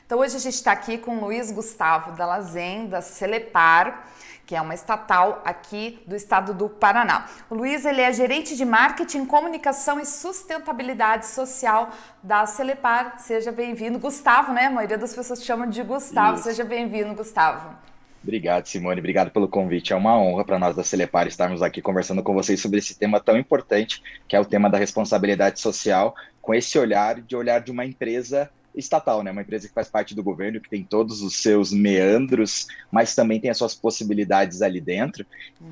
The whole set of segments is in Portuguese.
Então hoje a gente está aqui com o Luiz Gustavo Dalazen, da Celepar, que é uma estatal aqui do estado do Paraná. O Luiz, ele é gerente de marketing, comunicação e sustentabilidade social da Celepar. Seja bem-vindo. Gustavo, né? A maioria das pessoas chamam de Gustavo. Isso. Seja bem-vindo, Gustavo. Obrigado, Simone. Obrigado pelo convite. É uma honra para nós da Celepar estarmos aqui conversando com vocês sobre esse tema tão importante, que é o tema da responsabilidade social, com esse olhar de uma empresa estatal, né? Uma empresa que faz parte do governo, que tem todos os seus meandros, mas também tem as suas possibilidades ali dentro.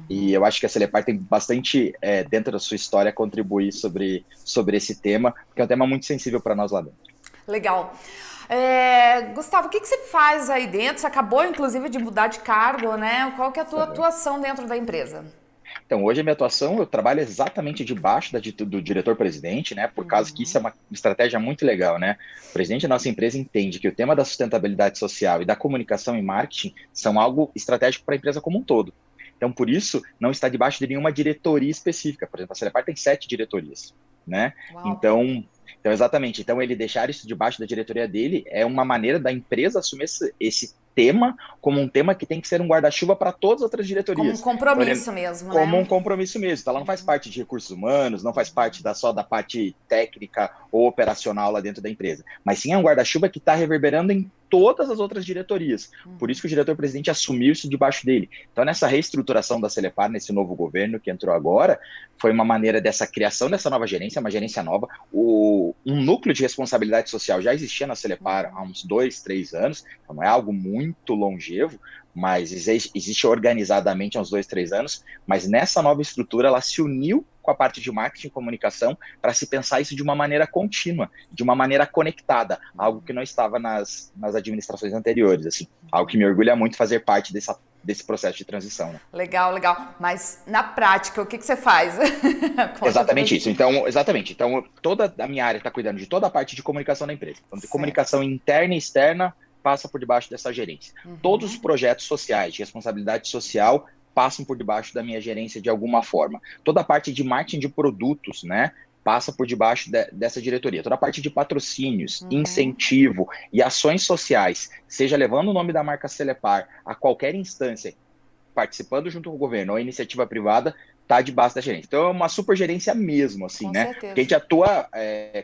E eu acho que a Celepar tem bastante, dentro da sua história, a contribuir sobre esse tema, porque é um tema muito sensível para nós lá dentro. Legal. Gustavo, o que você faz aí dentro? Você acabou, inclusive, de mudar de cargo, né? Qual que é a tua atuação dentro da empresa? Então, hoje a minha atuação, eu trabalho exatamente debaixo do diretor-presidente, né? Por causa que isso é uma estratégia muito legal, né? O presidente da nossa empresa entende que o tema da sustentabilidade social e da comunicação e marketing são algo estratégico para a empresa como um todo. Então, por isso, não está debaixo de nenhuma diretoria específica. Por exemplo, a Celepar tem 7 diretorias, né? Uau. Então, exatamente. Então, ele deixar isso debaixo da diretoria dele é uma maneira da empresa assumir esse tema como um tema que tem que ser um guarda-chuva para todas as outras Como um diretorias. Então, ele, compromisso mesmo, como um né? compromisso mesmo. Então, ela não faz parte de recursos humanos, não faz parte só da parte técnica ou operacional lá dentro da empresa, mas sim é um guarda-chuva que está reverberando em todas as outras diretorias. Por isso que o diretor-presidente assumiu isso debaixo dele. Então, nessa reestruturação da Celepar, nesse novo governo que entrou agora, foi uma maneira dessa criação dessa nova gerência, uma gerência nova. Um núcleo de responsabilidade social já existia na Celepar há uns 2, 3 anos, então não é algo muito longevo, mas existe organizadamente há uns 2, 3 anos, mas nessa nova estrutura ela se uniu com a parte de marketing e comunicação para se pensar isso de uma maneira contínua, de uma maneira conectada, algo que não estava nas administrações anteriores, assim, algo que me orgulha muito fazer parte desse processo de transição, né? Legal, legal. Mas na prática, o que você faz? Conta pra Exatamente gente. isso. Então, exatamente. Então, toda a minha área está cuidando de toda a parte de comunicação da empresa. Então, de Certo. comunicação interna e externa passa por debaixo dessa gerência. Todos os projetos sociais de responsabilidade social passam por debaixo da minha gerência de alguma forma. Toda a parte de marketing de produtos, né, passa por debaixo dessa diretoria. Toda a parte de patrocínios, incentivo e ações sociais, seja levando o nome da marca Celepar a qualquer instância, participando junto com o governo ou a iniciativa privada, está debaixo da gerência. Então é uma super gerência mesmo, assim, Com né? Porque a certeza. gente atua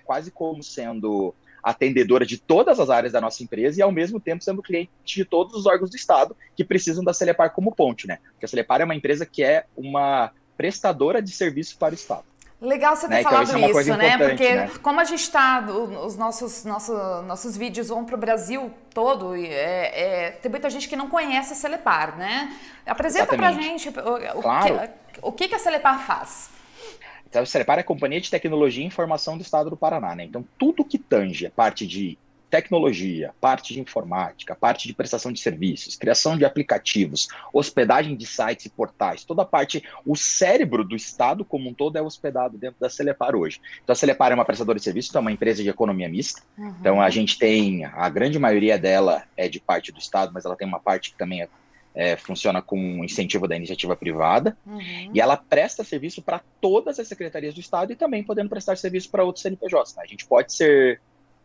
quase como sendo atendedora de todas as áreas da nossa empresa e, ao mesmo tempo, sendo cliente de todos os órgãos do Estado que precisam da Celepar como ponte, né? Porque a Celepar é uma empresa que é uma prestadora de serviço para o Estado, Legal você ter né? Então falado isso é uma coisa isso, né? importante, Porque né? como a gente está, os nossos vídeos vão para o Brasil todo, e tem muita gente que não conhece a Celepar, né? Apresenta pra Exatamente. gente Claro. o que a Celepar faz. Então, a Celepar é a Companhia de Tecnologia e Informação do Estado do Paraná, né? Então, tudo que tange a parte de tecnologia, parte de informática, parte de prestação de serviços, criação de aplicativos, hospedagem de sites e portais, toda a parte, o cérebro do Estado como um todo é hospedado dentro da Celepar hoje. Então, a Celepar é uma prestadora de serviços, então é uma empresa de economia mista. Então, a gente tem, a grande maioria dela é de parte do Estado, mas ela tem uma parte que também funciona com incentivo da iniciativa privada, e ela presta serviço para todas as secretarias do Estado e também podendo prestar serviço para outros CNPJs. Né? A gente pode ser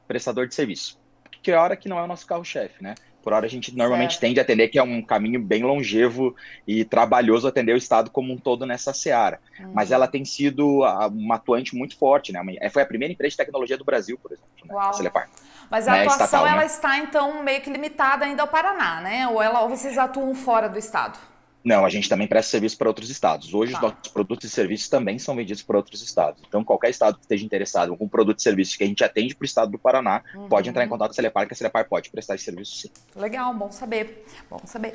prestador de serviço, que é a hora que não é o nosso carro-chefe, né? Por hora a gente normalmente Certo. tende a atender que é um caminho bem longevo e trabalhoso atender o Estado como um todo nessa seara. Mas ela tem sido uma atuante muito forte, né? Foi a primeira empresa de tecnologia do Brasil, por exemplo, né? A Uau. Celepar, Mas a né? atuação, Estatal, ela né? está, então, meio que limitada ainda ao Paraná, né? Ou vocês atuam fora do estado? Não, a gente também presta serviço para outros estados. Hoje, os Tá. nossos produtos e serviços também são vendidos para outros estados. Então, qualquer estado que esteja interessado em algum produto e serviço que a gente atende para o estado do Paraná, pode entrar em contato com a Celepar, que a Celepar pode prestar esse serviço sim. Legal, bom saber. Bom saber.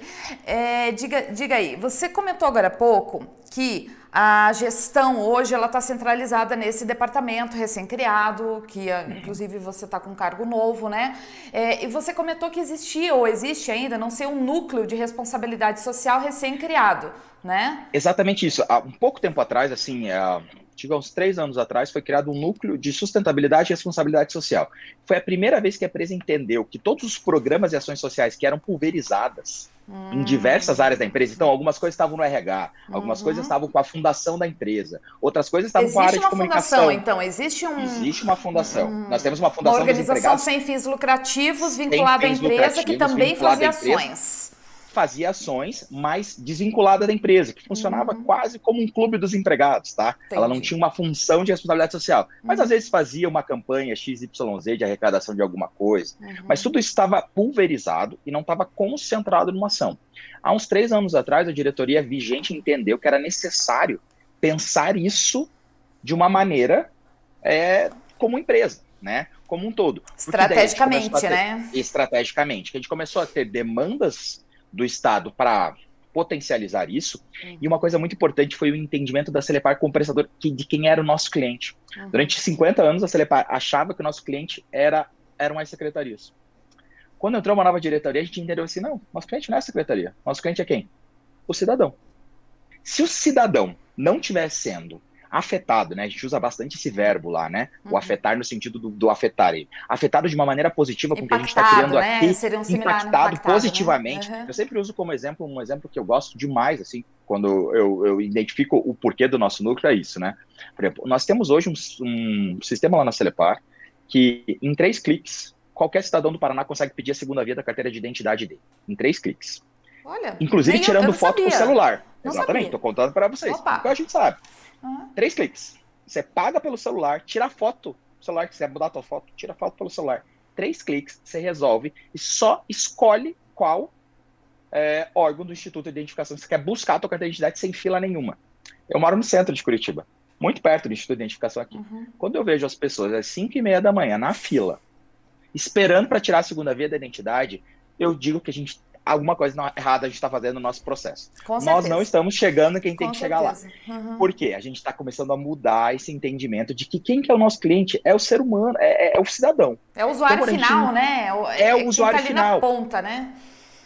Diga aí, você comentou agora há pouco que a gestão hoje ela está centralizada nesse departamento recém-criado, que inclusive você está com um cargo novo, né? E você comentou que existia ou existe ainda, não sei, um núcleo de responsabilidade social recém-criado, né? Exatamente isso. Há um pouco tempo atrás, assim, tive há uns 3 anos atrás, foi criado um núcleo de sustentabilidade e responsabilidade social. Foi a primeira vez que a empresa entendeu que todos os programas e ações sociais que eram pulverizadas em diversas áreas da empresa. Então, algumas coisas estavam no RH, algumas coisas estavam com a fundação da empresa, outras coisas estavam com a área de comunicação. Existe uma fundação, então, existe uma fundação. Nós temos uma uma fundação dos organização empregados sem fins lucrativos vinculada à fins empresa que lucrativos, também vinculada fazia à empresa, ações. fazia ações, mas desvinculada da empresa, que funcionava quase como um clube dos empregados, tá? Ela não tinha uma função de responsabilidade social, mas às vezes fazia uma campanha XYZ de arrecadação de alguma coisa, mas tudo isso estava pulverizado e não estava concentrado numa ação. Há uns 3 anos atrás, a diretoria vigente entendeu que era necessário pensar isso de uma maneira como empresa, né? Como um todo. Estrategicamente, né? Estrategicamente. Que a gente começou a ter demandas do Estado para potencializar isso. E uma coisa muito importante foi o entendimento da Celepar como prestador de quem era o nosso cliente. Durante 50 anos, a Celepar achava que o nosso cliente eram as secretarias. Quando entrou uma nova diretoria, a gente entendeu assim, não, nosso cliente não é a secretaria. Nosso cliente é quem? O cidadão. Se o cidadão não estiver sendo afetado, né? A gente usa bastante esse verbo lá, né? O afetar no sentido do afetar ele. Afetado de uma maneira positiva com o que a gente está criando aqui. Seria um similar, impactado positivamente. Né? Eu sempre uso como exemplo, um exemplo que eu gosto demais, assim, quando eu identifico o porquê do nosso núcleo, é isso, né? Por exemplo, nós temos hoje um sistema lá na Celepar que, em 3 cliques, qualquer cidadão do Paraná consegue pedir a segunda via da carteira de identidade dele. Em 3 cliques. Olha, inclusive tirando foto com o celular. Não Exatamente, sabia. tô contando para vocês. Porque a gente sabe. 3 cliques. Você paga pelo celular, tira a foto do celular, que você quer mudar a tua foto, tira a foto pelo celular. 3 cliques, você resolve e só escolhe qual órgão do Instituto de Identificação que você quer buscar a tua carteira de identidade sem fila nenhuma. Eu moro no centro de Curitiba, muito perto do Instituto de Identificação aqui. Quando eu vejo as pessoas às 5h30 da manhã na fila, esperando para tirar a segunda via da identidade, eu digo que alguma coisa errada a gente está fazendo no nosso processo. Nós não estamos chegando quem tem que chegar lá. Por quê? A gente está começando a mudar esse entendimento de que quem que é o nosso cliente é o ser humano, é o cidadão. É o usuário final, né? É o usuário quem tá ali final. na ponta, né?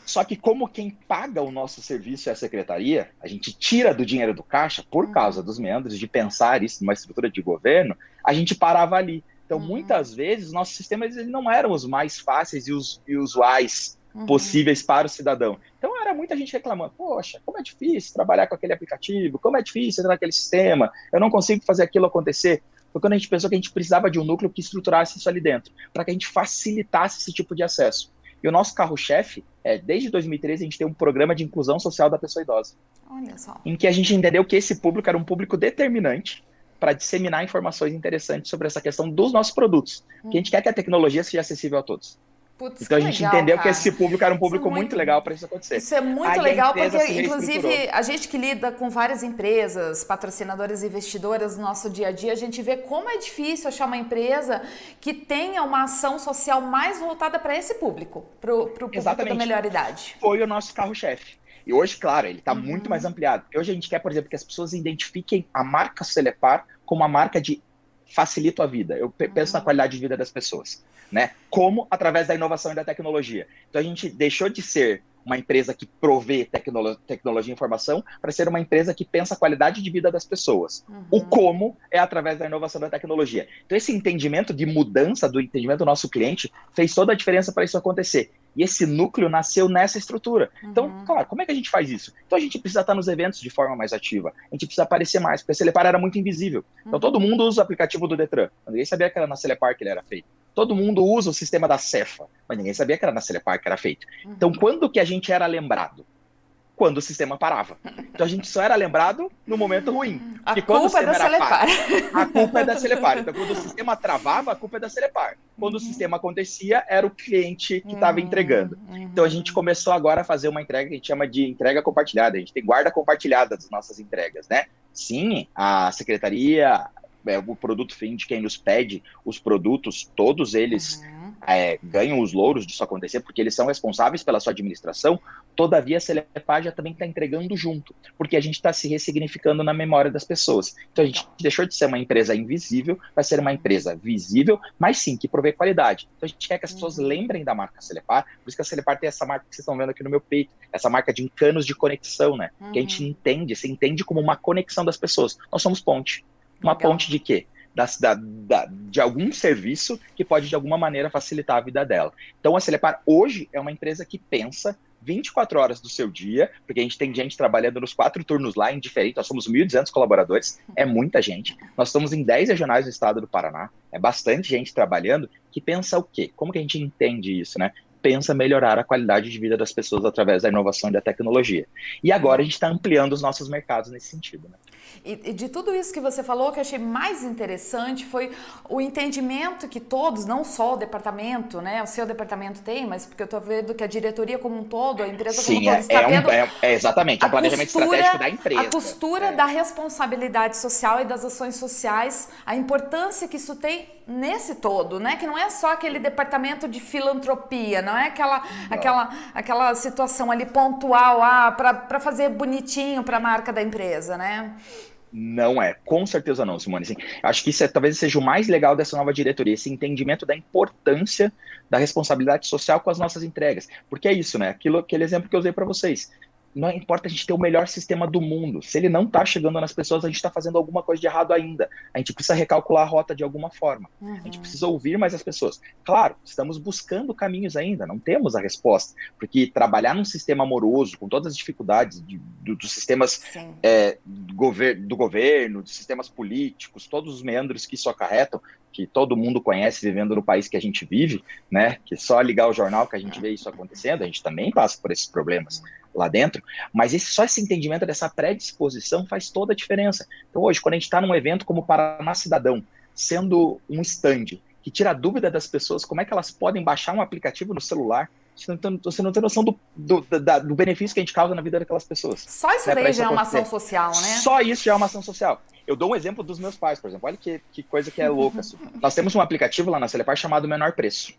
Só que como quem paga o nosso serviço é a secretaria, a gente tira do dinheiro do caixa por causa dos meandros de pensar isso numa estrutura de governo, a gente parava ali. Então, muitas vezes, nossos sistemas eles não eram os mais fáceis e usuais possíveis para o cidadão. Então, era muita gente reclamando, poxa, como é difícil trabalhar com aquele aplicativo, como é difícil entrar naquele sistema, eu não consigo fazer aquilo acontecer. Foi quando a gente pensou que a gente precisava de um núcleo que estruturasse isso ali dentro, para que a gente facilitasse esse tipo de acesso. E o nosso carro-chefe, desde 2013, a gente tem um programa de inclusão social da pessoa idosa. Olha só. Em que a gente entendeu que esse público era um público determinante para disseminar informações interessantes sobre essa questão dos nossos produtos. Porque a gente quer que a tecnologia seja acessível a todos. Putz, então a gente legal, entendeu cara. que esse público era um público muito legal para isso acontecer. Isso é muito legal, porque, inclusive, a gente que lida com várias empresas, patrocinadoras e investidoras no nosso dia a dia, a gente vê como é difícil achar uma empresa que tenha uma ação social mais voltada para esse público, para o público da melhor idade. Foi o nosso carro-chefe. E hoje, claro, ele está muito mais ampliado. Porque hoje a gente quer, por exemplo, que as pessoas identifiquem a marca Celepar como uma marca de facilita a vida. Eu penso na qualidade de vida das pessoas, né? Como através da inovação e da tecnologia. Então a gente deixou de ser uma empresa que provê tecnologia e informação para ser uma empresa que pensa a qualidade de vida das pessoas. O como é através da inovação e da tecnologia. Então esse entendimento de mudança do entendimento do nosso cliente fez toda a diferença para isso acontecer. E esse núcleo nasceu nessa estrutura. Então, claro, como é que a gente faz isso? Então a gente precisa estar nos eventos de forma mais ativa. A gente precisa aparecer mais, porque a Celepar era muito invisível. Então todo mundo usa o aplicativo do Detran. Ninguém sabia que era na Celepar que ele era feito. Todo mundo usa o sistema da Cefa, mas ninguém sabia que era na Celepar que era feito. Então quando que a gente era lembrado? Quando o sistema parava. Então a gente só era lembrado no momento ruim. A culpa é da Celepar. A culpa é da Celepar. Então quando o sistema travava, a culpa é da Celepar. Quando o sistema acontecia, era o cliente que estava entregando. Então a gente começou agora a fazer uma entrega que a gente chama de entrega compartilhada. A gente tem guarda compartilhada das nossas entregas, né? Sim, a secretaria, o produto fim de quem nos pede os produtos, todos eles ganham os louros disso acontecer, porque eles são responsáveis pela sua administração. Todavia, a Celepar já também está entregando junto, porque a gente está se ressignificando na memória das pessoas. Então, a gente deixou de ser uma empresa invisível para ser uma empresa visível, mas sim, que provê qualidade. Então, a gente quer que as pessoas lembrem da marca Celepar, por isso que a Celepar tem essa marca que vocês estão vendo aqui no meu peito, essa marca de encanos de conexão, né? Que a gente se entende como uma conexão das pessoas. Nós somos ponte. Uma ponte de quê? De algum serviço que pode, de alguma maneira, facilitar a vida dela. Então, a Celepar hoje é uma empresa que pensa 24 horas do seu dia, porque a gente tem gente trabalhando nos 4 turnos lá, indiferente, nós somos 1.200 colaboradores, é muita gente. Nós estamos em 10 regionais do estado do Paraná, é bastante gente trabalhando, que pensa o quê? Como que a gente entende isso, né? Pensa melhorar a qualidade de vida das pessoas através da inovação e da tecnologia. E agora a gente está ampliando os nossos mercados nesse sentido, né? E de tudo isso que você falou, o que eu achei mais interessante foi o entendimento que todos, não só o departamento, né, o seu departamento tem, mas porque eu estou vendo que a diretoria como um todo, a empresa como um todo, está tendo exatamente, é um planejamento estratégico da empresa. A costura da responsabilidade social e das ações sociais, a importância que isso tem nesse todo, né? Que não é só aquele departamento de filantropia, não é aquela situação ali pontual para fazer bonitinho para a marca da empresa, né? Não é, com certeza não, Simone. Assim, acho que isso talvez seja o mais legal dessa nova diretoria, esse entendimento da importância da responsabilidade social com as nossas entregas. Porque é isso, né? Aquele exemplo que eu usei para vocês. Não importa a gente ter o melhor sistema do mundo. Se ele não está chegando nas pessoas, a gente está fazendo alguma coisa de errado ainda. A gente precisa recalcular a rota de alguma forma. A gente precisa ouvir mais as pessoas. Claro, estamos buscando caminhos ainda, não temos a resposta. Porque trabalhar num sistema amoroso, com todas as dificuldades dos sistemas do governo, dos sistemas políticos, todos os meandros que isso acarretam, que todo mundo conhece vivendo no país que a gente vive, né? Que só ligar o jornal que a gente vê isso acontecendo, a gente também passa por esses problemas lá dentro, mas só esse entendimento dessa predisposição faz toda a diferença. Então hoje, quando a gente está num evento como o Paraná Cidadão, sendo um stand que tira a dúvida das pessoas como é que elas podem baixar um aplicativo no celular, você não tem noção do benefício que a gente causa na vida daquelas pessoas. Só isso daí já é uma ação social, né? Só isso já é uma ação social. Eu dou um exemplo dos meus pais, por exemplo. Olha que coisa que é louca. Assim. Nós temos um aplicativo lá na Celepar chamado Menor Preço,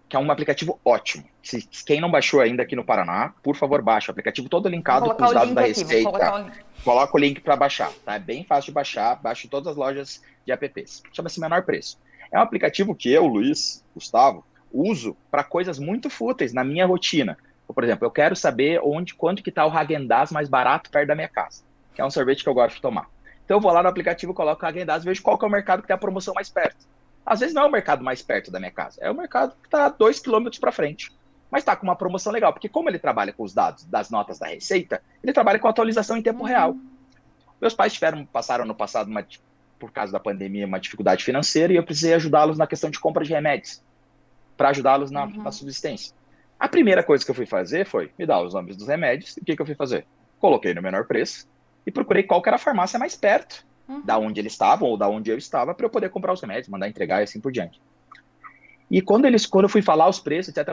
que é um aplicativo ótimo. Quem não baixou ainda aqui no Paraná, por favor, baixe. O aplicativo todo linkado com os dados da Receita. Coloca o link para baixar. Tá? É bem fácil de baixar. Baixe em todas as lojas de apps. Chama-se Menor Preço. É um aplicativo que eu, Luiz, Gustavo, uso para coisas muito fúteis na minha rotina. Por exemplo, eu quero saber quanto que está o Häagen-Dazs mais barato perto da minha casa, que é um sorvete que eu gosto de tomar. Então eu vou lá no aplicativo, coloco o Häagen-Dazs e vejo qual que é o mercado que tem a promoção mais perto. Às vezes não é o mercado mais perto da minha casa, é o mercado que está 2 quilômetros para frente. Mas está com uma promoção legal, porque como ele trabalha com os dados das notas da Receita, ele trabalha com atualização em tempo real. Meus pais passaram no passado, por causa da pandemia, uma dificuldade financeira e eu precisei ajudá-los na questão de compra de remédios, para ajudá-los na subsistência. A primeira coisa que eu fui fazer foi me dar os nomes dos remédios. E o que eu fui fazer? Coloquei no Menor Preço e procurei qual que era a farmácia mais perto da onde eles estavam ou da onde eu estava para eu poder comprar os remédios, mandar entregar e assim por diante. E quando eu fui falar os preços, etc.,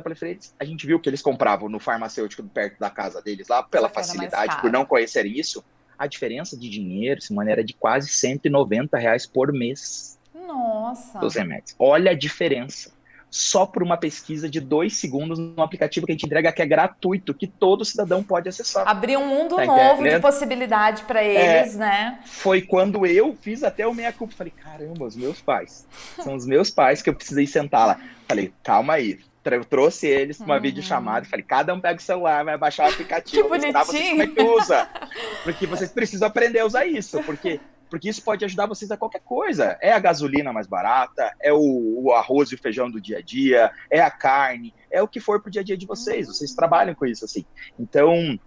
a gente viu que eles compravam no farmacêutico perto da casa deles lá, pela facilidade, por não conhecerem isso, a diferença de dinheiro, de maneira de quase R$190 por mês. Nossa! Dos remédios. Olha a diferença. Só por uma pesquisa de 2 segundos no aplicativo que a gente entrega, que é gratuito, que todo cidadão pode acessar. Abrir um mundo novo de possibilidade para eles, né? Foi quando eu fiz até o meia-culpa. Falei, caramba, os meus pais. São os meus pais que eu precisei sentar lá. Falei, calma aí. Eu trouxe eles para uma videochamada e falei, cada um pega o celular, vai baixar o aplicativo, que ensinar vocês como é que usa. Porque vocês precisam aprender a usar isso, porque isso pode ajudar vocês a qualquer coisa. É a gasolina mais barata, é o arroz e o feijão do dia a dia, é a carne, é o que for pro dia a dia de vocês. Vocês trabalham com isso, assim. Então,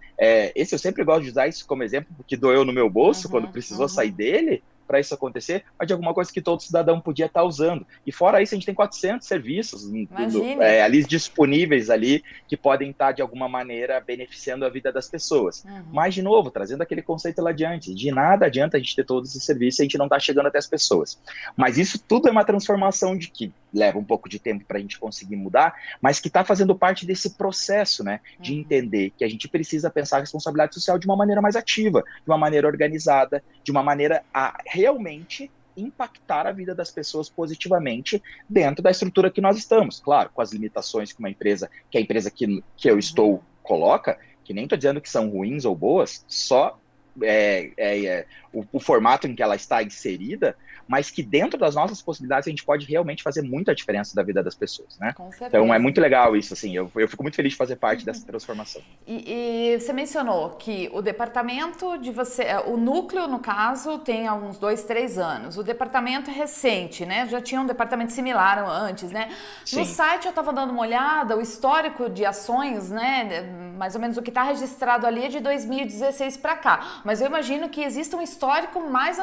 esse eu sempre gosto de usar isso como exemplo, porque doeu no meu bolso quando precisou sair dele, para isso acontecer, mas de alguma coisa que todo cidadão podia estar usando. E fora isso, a gente tem 400 serviços ali disponíveis ali, que podem estar, de alguma maneira, beneficiando a vida das pessoas. Mas, de novo, trazendo aquele conceito lá adiante, de nada adianta a gente ter todos esses serviços se a gente não está chegando até as pessoas. Mas isso tudo é uma transformação de que leva um pouco de tempo para a gente conseguir mudar, mas que está fazendo parte desse processo, né, de entender que a gente precisa pensar a responsabilidade social de uma maneira mais ativa, de uma maneira organizada, de uma maneira a realmente impactar a vida das pessoas positivamente dentro da estrutura que nós estamos. Claro, com as limitações que a empresa que eu estou coloca, que nem estou dizendo que são ruins ou boas, só o formato em que ela está inserida, mas que dentro das nossas possibilidades a gente pode realmente fazer muita diferença da vida das pessoas, né? Então é muito legal isso, assim, eu fico muito feliz de fazer parte dessa transformação. E você mencionou que o departamento de o núcleo, no caso, tem há uns 2, 3 anos, o departamento é recente, né? Já tinha um departamento similar antes, né? Sim. No site eu estava dando uma olhada, o histórico de ações, né, mais ou menos o que está registrado ali é de 2016 para cá. Mas eu imagino que existe um histórico mais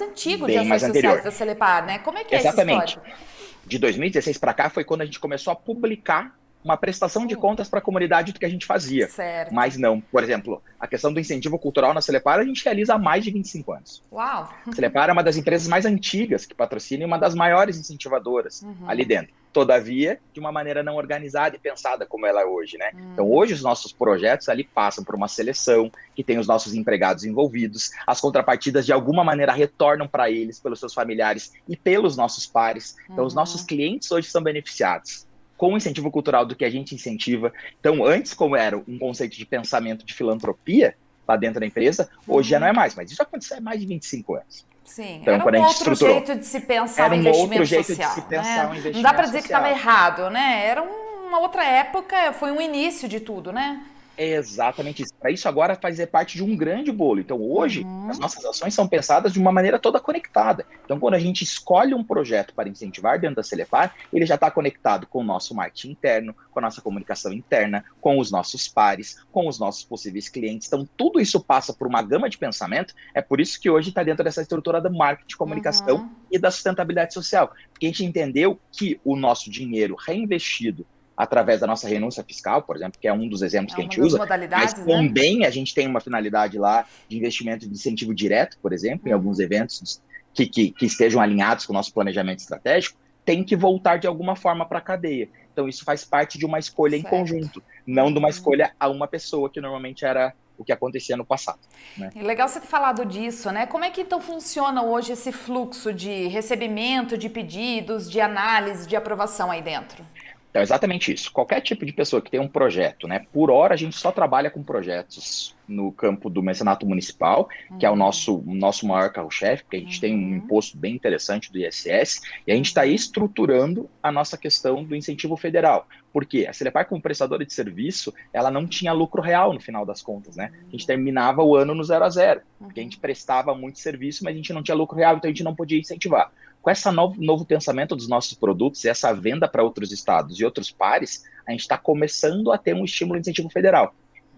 antigo de Bem mais ações sociais anterior. da Celepar, né? Como é que é esse Exatamente. histórico? De 2016 para cá foi quando a gente começou a publicar uma prestação de contas para a comunidade do que a gente fazia. Certo. Mas não, por exemplo, a questão do incentivo cultural na Celepar a gente realiza há mais de 25 anos. Uau! A Celepar é uma das empresas mais antigas que patrocina e uma das maiores incentivadoras ali dentro. Todavia, de uma maneira não organizada e pensada como ela é hoje, né? Então, hoje os nossos projetos ali passam por uma seleção que tem os nossos empregados envolvidos, as contrapartidas de alguma maneira retornam para eles, pelos seus familiares e pelos nossos pares. Então, os nossos clientes hoje são beneficiados com o incentivo cultural do que a gente incentiva. Então, antes, como era um conceito de pensamento de filantropia lá dentro da empresa, hoje já não é mais, mas isso aconteceu há mais de 25 anos. Sim, Então, era quando a um gente outro estruturou, jeito de se pensar era o um outro investimento jeito social, de se pensar né? um investimento Não dá para dizer que social. estava errado, né? Era uma outra época, foi um início de tudo, né? É exatamente isso. Para isso agora fazer parte de um grande bolo. Então hoje as nossas ações são pensadas de uma maneira toda conectada. Então quando a gente escolhe um projeto para incentivar dentro da Celepar, ele já está conectado com o nosso marketing interno, com a nossa comunicação interna, com os nossos pares, com os nossos possíveis clientes. Então tudo isso passa por uma gama de pensamento. É por isso que hoje está dentro dessa estrutura do marketing, comunicação e da sustentabilidade social. Porque a gente entendeu que o nosso dinheiro reinvestido através da nossa renúncia fiscal, por exemplo, que é um dos exemplos que a gente usa, mas também a gente tem uma finalidade lá de investimento de incentivo direto, por exemplo, em alguns eventos que estejam alinhados com o nosso planejamento estratégico, tem que voltar de alguma forma para a cadeia. Então isso faz parte de uma escolha em conjunto, não de uma escolha a uma pessoa, que normalmente era o que acontecia no passado. Né? É legal você ter falado disso, né? Como é que então funciona hoje esse fluxo de recebimento de pedidos, de análise, de aprovação aí dentro? Então, exatamente isso. Qualquer tipo de pessoa que tem um projeto, né? Por hora, a gente só trabalha com projetos no campo do mecenato municipal, que é o nosso maior carro-chefe, porque a gente tem um imposto bem interessante do ISS, e a gente está estruturando a nossa questão do incentivo federal. Por quê? A Celepar, como prestadora de serviço, ela não tinha lucro real no final das contas, né? A gente terminava o ano no 0 a 0, porque a gente prestava muito serviço, mas a gente não tinha lucro real, então a gente não podia incentivar. Com esse novo pensamento dos nossos produtos e essa venda para outros estados e outros pares, a gente está começando a ter um estímulo de incentivo federal.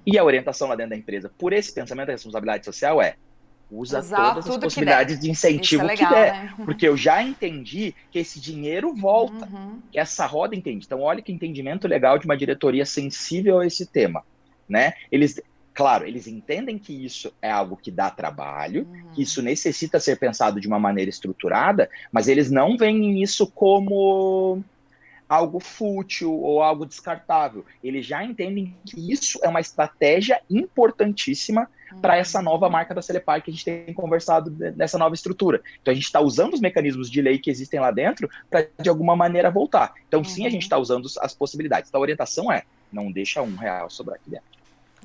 E a orientação lá dentro da empresa, por esse pensamento da responsabilidade social, usa todas as possibilidades de incentivo que der. Né? Porque eu já entendi que esse dinheiro volta, que essa roda entende. Então, olha que entendimento legal de uma diretoria sensível a esse tema. Né? Claro, eles entendem que isso é algo que dá trabalho, que isso necessita ser pensado de uma maneira estruturada, mas eles não veem isso como algo fútil ou algo descartável. Eles já entendem que isso é uma estratégia importantíssima para essa nova marca da Celepar que a gente tem conversado nessa nova estrutura. Então, a gente está usando os mecanismos de lei que existem lá dentro para, de alguma maneira, voltar. Então, sim, a gente está usando as possibilidades. Então, a orientação não deixa R$1 sobrar aqui dentro.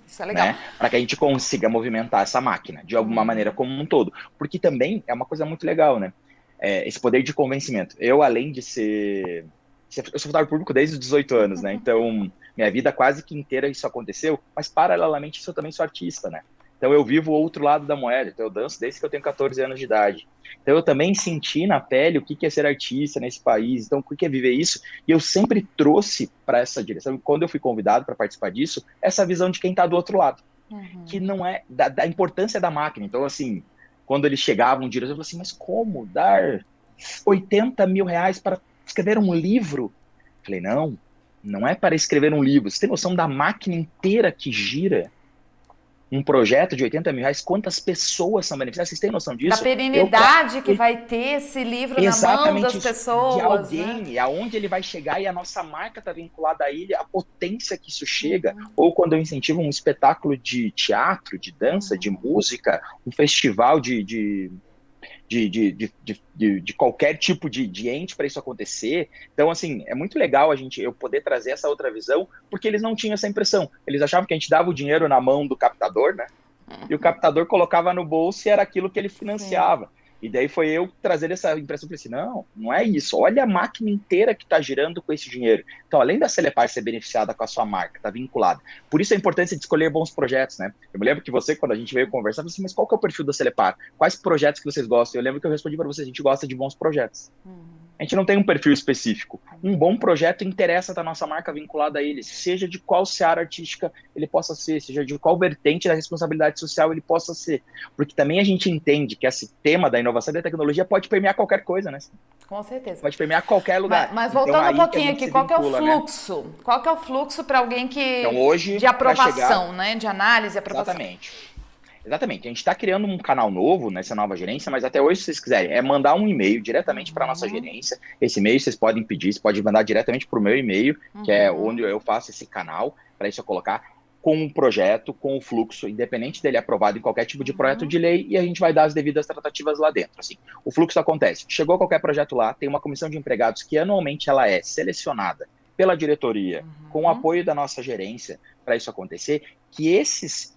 Isso é legal. Né? Para que a gente consiga movimentar essa máquina de alguma maneira como um todo. Porque também é uma coisa muito legal, né? Esse poder de convencimento. Eu, além de ser... Eu sou funcionário público desde os 18 anos, né? Então, minha vida quase que inteira isso aconteceu, mas paralelamente isso eu também sou artista, né? Então, eu vivo o outro lado da moeda. Então, eu danço desde que eu tenho 14 anos de idade. Então, eu também senti na pele o que é ser artista nesse país, então, o que é viver isso. E eu sempre trouxe para essa direção, quando eu fui convidado para participar disso, essa visão de quem está do outro lado. Que não é da importância da máquina. Então, assim, quando eles chegavam, eu falei assim, mas como dar R$80 mil para escrever um livro? Eu falei, não é para escrever um livro. Você tem noção da máquina inteira que gira? Um projeto de R$80 mil, quantas pessoas são beneficiadas? Vocês têm noção disso? Da perenidade que vai ter esse livro na mão das pessoas. De alguém, né? Aonde ele vai chegar e a nossa marca está vinculada a ele, a potência que isso chega. Ou quando eu incentivo um espetáculo de teatro, de dança, de música, um festival de qualquer tipo de ente para isso acontecer. Então, assim, é muito legal eu poder trazer essa outra visão, porque eles não tinham essa impressão. Eles achavam que a gente dava o dinheiro na mão do captador, né? E o captador colocava no bolso e era aquilo que ele financiava. Sim. E daí foi eu trazer essa impressão, falei assim, não é isso, olha a máquina inteira que está girando com esse dinheiro. Então, além da Celepar ser beneficiada com a sua marca, está vinculada. Por isso a importância de escolher bons projetos, né? Eu me lembro que você, quando a gente veio conversar, falou assim, mas qual que é o perfil da Celepar? Quais projetos que vocês gostam? Eu lembro que eu respondi para vocês, a gente gosta de bons projetos. A gente não tem um perfil específico. Um bom projeto interessa da nossa marca vinculada a ele, seja de qual seara artística ele possa ser, seja de qual vertente da responsabilidade social ele possa ser. Porque também a gente entende que esse tema da inovação e da tecnologia pode permear qualquer coisa, né? Com certeza. Pode permear qualquer lugar. Mas voltando então, um pouquinho aqui, qual que é o vincula, fluxo? Né? Qual que é o fluxo para alguém que então, hoje, de aprovação, chegar... né? De análise e aprovação. Exatamente. A gente está criando um canal novo nessa nova gerência, mas até hoje, se vocês quiserem, é mandar um e-mail diretamente para a nossa gerência. Esse e-mail vocês podem pedir, vocês podem mandar diretamente para o meu e-mail, que é onde eu faço esse canal, para isso eu colocar com um projeto, com o fluxo, independente dele aprovado em qualquer tipo de projeto de lei, e a gente vai dar as devidas tratativas lá dentro. Assim, o fluxo acontece. Chegou qualquer projeto lá, tem uma comissão de empregados que anualmente ela é selecionada pela diretoria, com o apoio da nossa gerência, para isso acontecer, que esses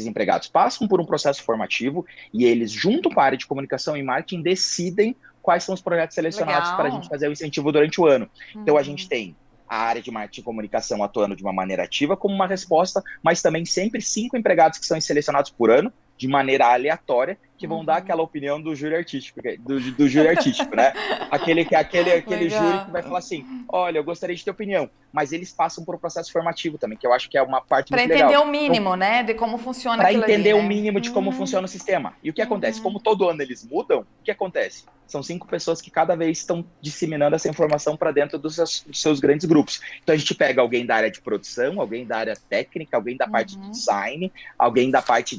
empregados passam por um processo formativo e eles, junto com a área de comunicação e marketing, decidem quais são os projetos selecionados para a gente fazer o incentivo durante o ano. Então, a gente tem a área de marketing e comunicação atuando de uma maneira ativa como uma resposta, mas também sempre 5 empregados que são selecionados por ano, de maneira aleatória, que vão dar aquela opinião do júri artístico, do júri artístico, né? Aquele júri que vai falar assim, olha, eu gostaria de ter opinião, mas eles passam por um processo formativo também, que eu acho que é uma parte muito legal. Para entender o mínimo, então, né, de como funciona aquilo ali, para entender né? o mínimo de como funciona o sistema. E o que acontece? Como todo ano eles mudam, o que acontece? São 5 pessoas que cada vez estão disseminando essa informação para dentro dos seus grandes grupos. Então a gente pega alguém da área de produção, alguém da área técnica, alguém da parte de design, alguém da parte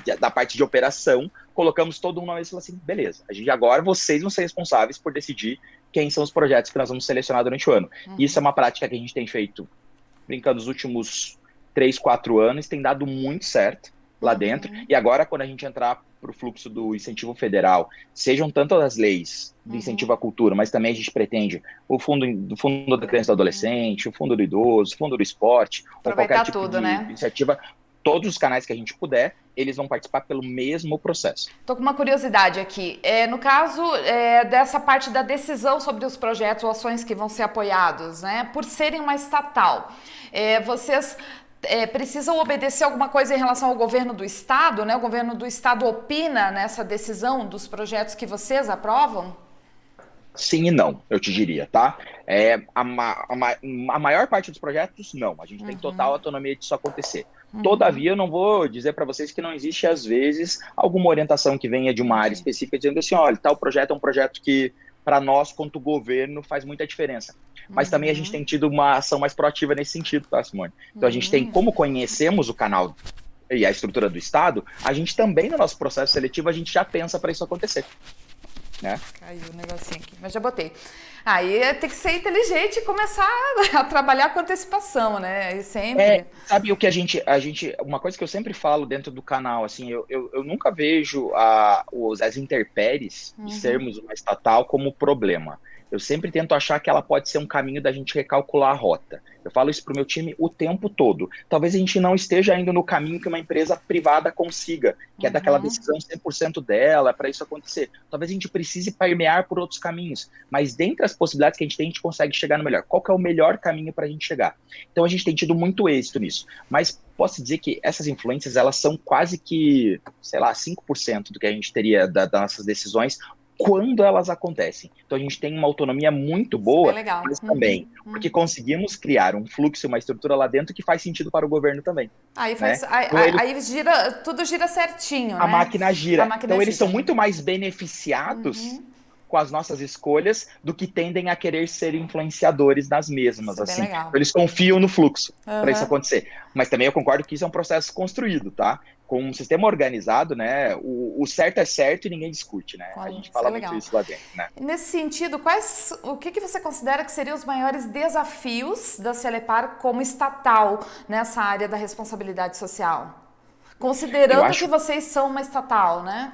de operação, colocamos todo mundo na mesa e falamos assim, beleza, agora vocês vão ser responsáveis por decidir quem são os projetos que nós vamos selecionar durante o ano. Isso é uma prática que a gente tem feito, brincando, nos últimos 3, 4 anos, tem dado muito certo lá dentro, e agora quando a gente entrar para o fluxo do incentivo federal, sejam tanto as leis de incentivo à cultura, mas também a gente pretende o fundo da criança e do adolescente, o fundo do idoso, o fundo do esporte, ou qualquer tipo de iniciativa, todos os canais que a gente puder, eles vão participar pelo mesmo processo. Estou com uma curiosidade aqui. No caso dessa parte da decisão sobre os projetos ou ações que vão ser apoiados, né, por serem uma estatal, vocês precisam obedecer alguma coisa em relação ao governo do estado, né? O governo do estado opina nessa decisão dos projetos que vocês aprovam? Sim e não, eu te diria, tá? A maior parte dos projetos, não. A gente tem total autonomia disso acontecer. Todavia, eu não vou dizer para vocês que não existe, às vezes, alguma orientação que venha de uma área específica dizendo assim, olha, tal projeto é um projeto que, para nós, quanto governo, faz muita diferença. Mas também a gente tem tido uma ação mais proativa nesse sentido, tá, Simone? Então, a gente tem, como conhecemos o canal e a estrutura do Estado, a gente também, no nosso processo seletivo, a gente já pensa para isso acontecer. Né? Caiu o negocinho aqui, mas já botei. Aí tem que ser inteligente e começar a trabalhar com antecipação, né? E sempre. Sabe o que a gente. Uma coisa que eu sempre falo dentro do canal, assim, eu nunca vejo as intempéries de sermos uma estatal como problema. Eu sempre tento achar que ela pode ser um caminho da gente recalcular a rota. Eu falo isso para o meu time o tempo todo. Talvez a gente não esteja ainda no caminho que uma empresa privada consiga, que é daquela decisão 100% dela, para isso acontecer. Talvez a gente precise permear por outros caminhos, mas dentre as possibilidades que a gente consegue chegar no melhor. Qual que é o melhor caminho para a gente chegar? Então a gente tem tido muito êxito nisso. Mas posso dizer que essas influências, elas são quase que, sei lá, 5% do que a gente teria das nossas decisões, quando elas acontecem. Então a gente tem uma autonomia muito boa, mas também porque conseguimos criar um fluxo, uma estrutura lá dentro que faz sentido para o governo também. Aí tudo gira certinho, a máquina gira. Então eles são gira. Muito mais beneficiados com as nossas escolhas do que tendem a querer ser influenciadores das mesmas. Assim. Então, eles confiam no fluxo para isso acontecer. Mas também eu concordo que isso é um processo construído, tá? Com um sistema organizado, né? O certo é certo e ninguém discute, né? A gente fala muito isso lá dentro, né? Nesse sentido, o que você considera que seriam os maiores desafios da Celepar como estatal nessa área da responsabilidade social? Considerando que vocês são uma estatal, né?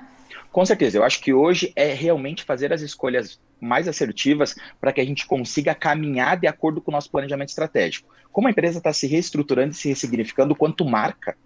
Com certeza, eu acho que hoje é realmente fazer as escolhas mais assertivas para que a gente consiga caminhar de acordo com o nosso planejamento estratégico. Como a empresa está se reestruturando e se ressignificando quanto marca,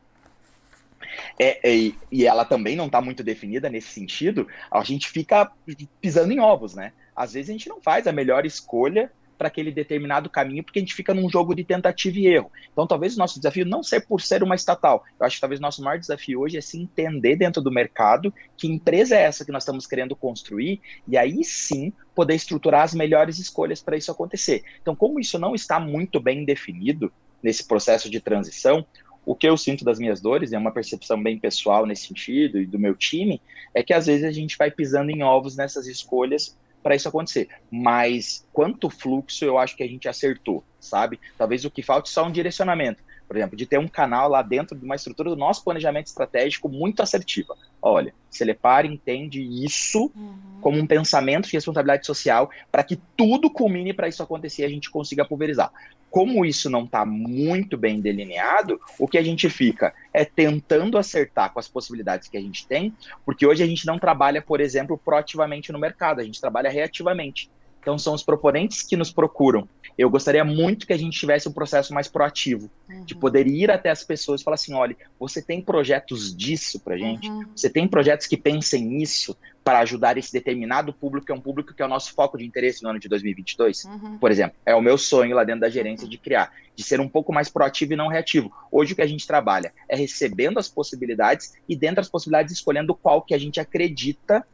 e ela também não está muito definida nesse sentido, a gente fica pisando em ovos, né? Às vezes a gente não faz a melhor escolha para aquele determinado caminho, porque a gente fica num jogo de tentativa e erro. Então, talvez o nosso desafio não seja por ser uma estatal. Eu acho que talvez o nosso maior desafio hoje é se entender dentro do mercado que empresa é essa que nós estamos querendo construir, e aí sim poder estruturar as melhores escolhas para isso acontecer. Então, como isso não está muito bem definido nesse processo de transição, o que eu sinto das minhas dores, é uma percepção bem pessoal nesse sentido, e do meu time, é que às vezes a gente vai pisando em ovos nessas escolhas para isso acontecer. Mas quanto fluxo eu acho que a gente acertou, sabe? Talvez o que falte só um direcionamento. Por exemplo, de ter um canal lá dentro de uma estrutura do nosso planejamento estratégico muito assertiva. Olha, Celepar entende isso como um pensamento de responsabilidade social para que tudo culmine para isso acontecer e a gente consiga pulverizar. Como isso não está muito bem delineado, o que a gente fica é tentando acertar com as possibilidades que a gente tem, porque hoje a gente não trabalha, por exemplo, proativamente no mercado, a gente trabalha reativamente. Então, são os proponentes que nos procuram. Eu gostaria muito que a gente tivesse um processo mais proativo, de poder ir até as pessoas e falar assim, olha, você tem projetos disso pra gente? Você tem projetos que pensem nisso para ajudar esse determinado público, que é um público que é o nosso foco de interesse no ano de 2022? Por exemplo, é o meu sonho lá dentro da gerência de criar, de ser um pouco mais proativo e não reativo. Hoje o que a gente trabalha é recebendo as possibilidades e dentro das possibilidades escolhendo qual que a gente acredita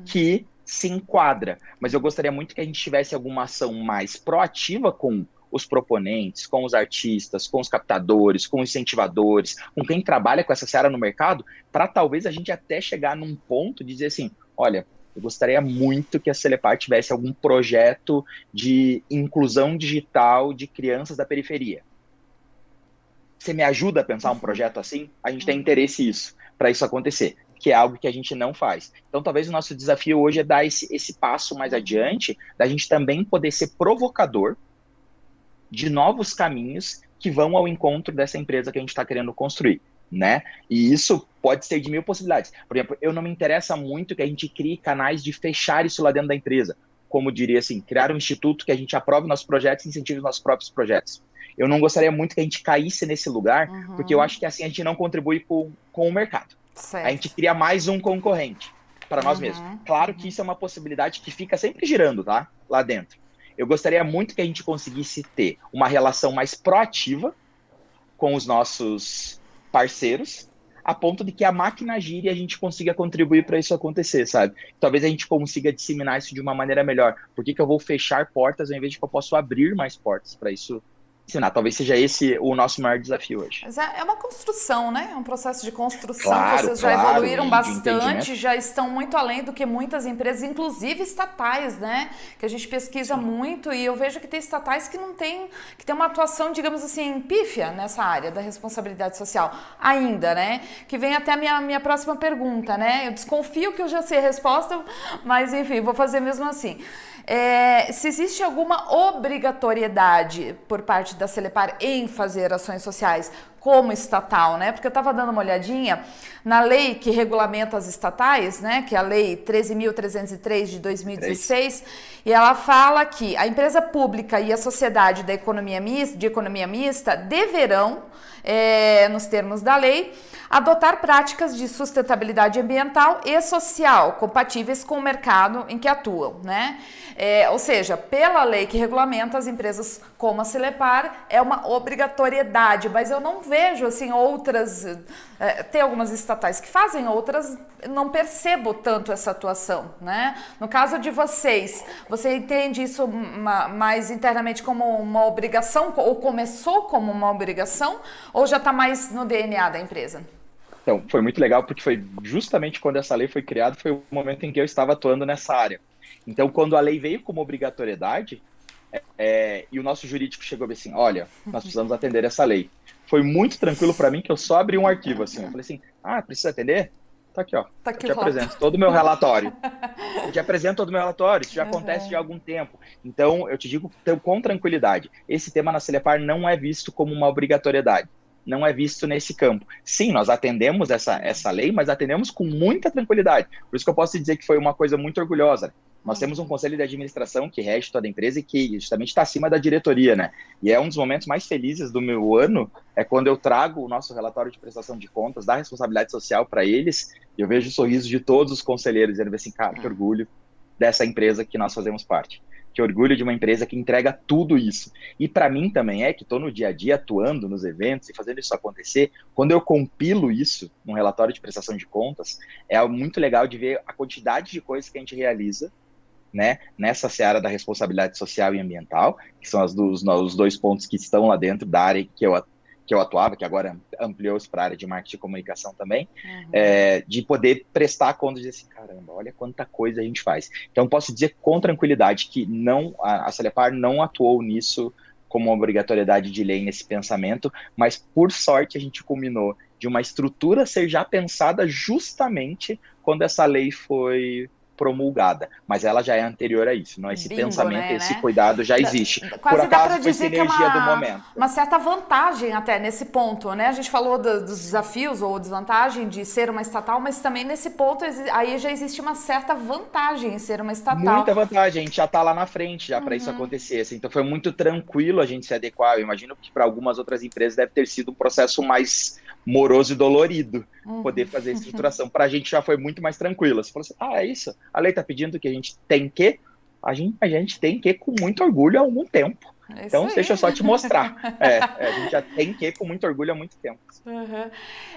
que se enquadra, mas eu gostaria muito que a gente tivesse alguma ação mais proativa com os proponentes, com os artistas, com os captadores, com os incentivadores, com quem trabalha com essa seara no mercado, para talvez a gente até chegar num ponto de dizer assim, olha, eu gostaria muito que a Celepar tivesse algum projeto de inclusão digital de crianças da periferia. Você me ajuda a pensar um projeto assim? A gente tem interesse nisso, para isso acontecer, que é algo que a gente não faz. Então, talvez o nosso desafio hoje é dar esse passo mais adiante, da gente também poder ser provocador de novos caminhos que vão ao encontro dessa empresa que a gente está querendo construir, né? E isso pode ser de mil possibilidades. Por exemplo, eu não me interessa muito que a gente crie canais de fechar isso lá dentro da empresa. Como diria assim, criar um instituto que a gente aprove nossos projetos e incentive os nossos próprios projetos. Eu não gostaria muito que a gente caísse nesse lugar, porque eu acho que assim a gente não contribui com o mercado. Certo. A gente cria mais um concorrente para nós mesmos. Claro que isso é uma possibilidade que fica sempre girando, tá? Lá dentro. Eu gostaria muito que a gente conseguisse ter uma relação mais proativa com os nossos parceiros, a ponto de que a máquina gire e a gente consiga contribuir para isso acontecer, sabe? Talvez a gente consiga disseminar isso de uma maneira melhor. Por que eu vou fechar portas ao invés de que eu possa abrir mais portas para isso ensinar? Talvez seja esse o nosso maior desafio hoje. Mas é uma construção, né? É um processo de construção. Claro, Vocês já evoluíram de bastante, já estão muito além do que muitas empresas, inclusive estatais, né? Que a gente pesquisa muito e eu vejo que tem estatais que não tem, que tem uma atuação, digamos assim, pífia nessa área da responsabilidade social ainda, né? Que vem até a minha próxima pergunta, né? Eu desconfio que eu já sei a resposta, mas enfim, vou fazer mesmo assim. Se existe alguma obrigatoriedade por parte da Celepar em fazer ações sociais como estatal, né? Porque eu estava dando uma olhadinha na lei que regulamenta as estatais, né? Que é a lei 13.303 de 2016, e ela fala que a empresa pública e a sociedade de economia mista deverão, nos termos da lei, adotar práticas de sustentabilidade ambiental e social compatíveis com o mercado em que atuam, né? Ou seja, pela lei que regulamenta as empresas como a Celepar, é uma obrigatoriedade, mas eu não vejo assim outras, tem algumas estatais que fazem, outras não percebo tanto essa atuação, né? No caso de vocês, você entende isso mais internamente como uma obrigação, ou começou como uma obrigação, ou já está mais no DNA da empresa? Então, foi muito legal, porque foi justamente quando essa lei foi criada, foi o momento em que eu estava atuando nessa área. Então, quando a lei veio como obrigatoriedade, e o nosso jurídico chegou assim, olha, nós precisamos atender essa lei. Foi muito tranquilo para mim que eu só abri um arquivo assim. Eu falei assim, precisa atender? Tá aqui, ó. Tá aqui eu te apresento todo o meu relatório. Eu te apresento todo o meu relatório, isso já acontece de algum tempo. Então, eu te digo com tranquilidade, esse tema na Celepar não é visto como uma obrigatoriedade. Não é visto nesse campo. Sim, nós atendemos essa lei, mas atendemos com muita tranquilidade. Por isso que eu posso dizer que foi uma coisa muito orgulhosa. Nós temos um conselho de administração que rege toda a empresa e que justamente está acima da diretoria, né? E é um dos momentos mais felizes do meu ano, é quando eu trago o nosso relatório de prestação de contas da responsabilidade social para eles, e eu vejo o sorriso de todos os conselheiros, dizendo assim, cara, que orgulho dessa empresa que nós fazemos parte. Que orgulho de uma empresa que entrega tudo isso. E para mim também que estou no dia a dia atuando nos eventos e fazendo isso acontecer, quando eu compilo isso num relatório de prestação de contas, é algo muito legal de ver a quantidade de coisas que a gente realiza, né, nessa seara da responsabilidade social e ambiental, que são os dois pontos que estão lá dentro da área que eu atuava, que agora ampliou-se para a área de marketing e comunicação também, de poder prestar conta e dizer assim, caramba, olha quanta coisa a gente faz. Então, posso dizer com tranquilidade que a Celepar não atuou nisso como uma obrigatoriedade de lei nesse pensamento, mas, por sorte, a gente culminou de uma estrutura ser já pensada justamente quando essa lei foi promulgada, mas ela já é anterior a isso, não esse Bingo, pensamento, né? esse cuidado já existe. Quase Por dá para acaso foi dizer que é sinergia do momento. uma certa vantagem até nesse ponto, né? A gente falou dos desafios ou desvantagem de ser uma estatal, mas também nesse ponto aí já existe uma certa vantagem em ser uma estatal. Muita vantagem, a gente já está lá na frente já para isso acontecer, assim, então foi muito tranquilo a gente se adequar. Eu imagino que para algumas outras empresas deve ter sido um processo mais moroso e dolorido poder fazer a estruturação. Para a gente já foi muito mais tranquilo. Você falou assim, é isso, a lei está pedindo que a gente tem que, a gente tem que com muito orgulho há algum tempo. Então, deixa eu só te mostrar. A gente já tem que ir com muito orgulho há muito tempo.